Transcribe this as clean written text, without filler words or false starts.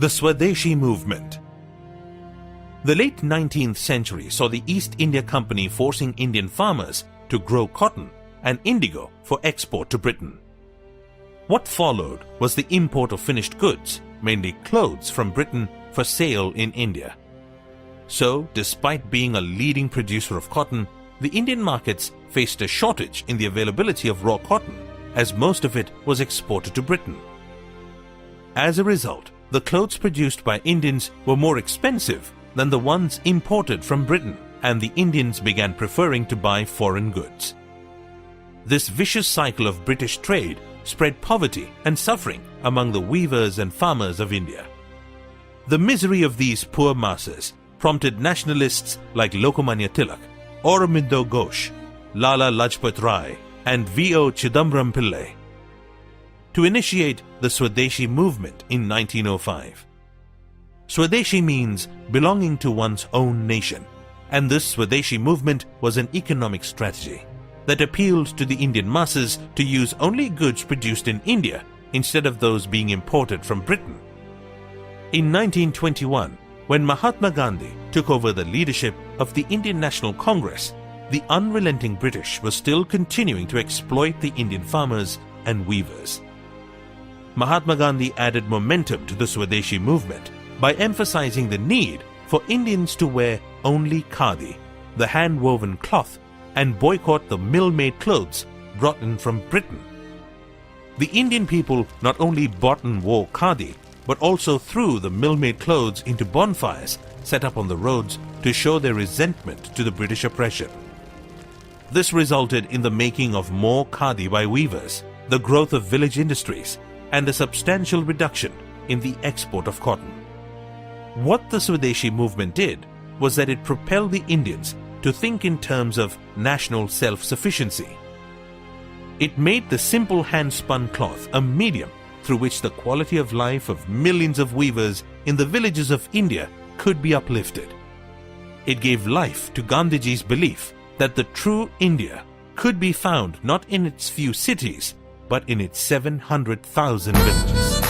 The Swadeshi movement. The late 19th century saw the East India Company forcing Indian farmers to grow cotton and indigo for export to Britain. What followed was the import of finished goods, mainly clothes, from Britain for sale in India. So, despite being a leading producer of cotton, the Indian markets faced a shortage in the availability of raw cotton, as most of it was exported to Britain. As a result, the clothes produced by Indians were more expensive than the ones imported from Britain, and the Indians began preferring to buy foreign goods. This vicious cycle of British trade spread poverty and suffering among the weavers and farmers of India. The misery of these poor masses prompted nationalists like Lokmanya Tilak, Aurobindo Ghosh, Lala Lajpat Rai, and V.O. Chidambaram Pillai to initiate the Swadeshi movement in 1905. Swadeshi means belonging to one's own nation, and this Swadeshi movement was an economic strategy that appealed to the Indian masses to use only goods produced in India instead of those being imported from Britain. In 1921, when Mahatma Gandhi took over the leadership of the Indian National Congress, the unrelenting British were still continuing to exploit the Indian farmers and weavers. Mahatma Gandhi added momentum to the Swadeshi movement by emphasizing the need for Indians to wear only khadi, the hand-woven cloth, and boycott the mill-made clothes brought in from Britain. The Indian people not only bought and wore khadi, but also threw the mill-made clothes into bonfires set up on the roads to show their resentment to the British oppression. This resulted in the making of more khadi by weavers, the growth of village industries, and a substantial reduction in the export of cotton. What the Swadeshi movement did was that it propelled the Indians to think in terms of national self-sufficiency. It made the simple hand-spun cloth a medium through which the quality of life of millions of weavers in the villages of India could be uplifted. It gave life to Gandhiji's belief that the true India could be found not in its few cities, but in its 700,000 villages.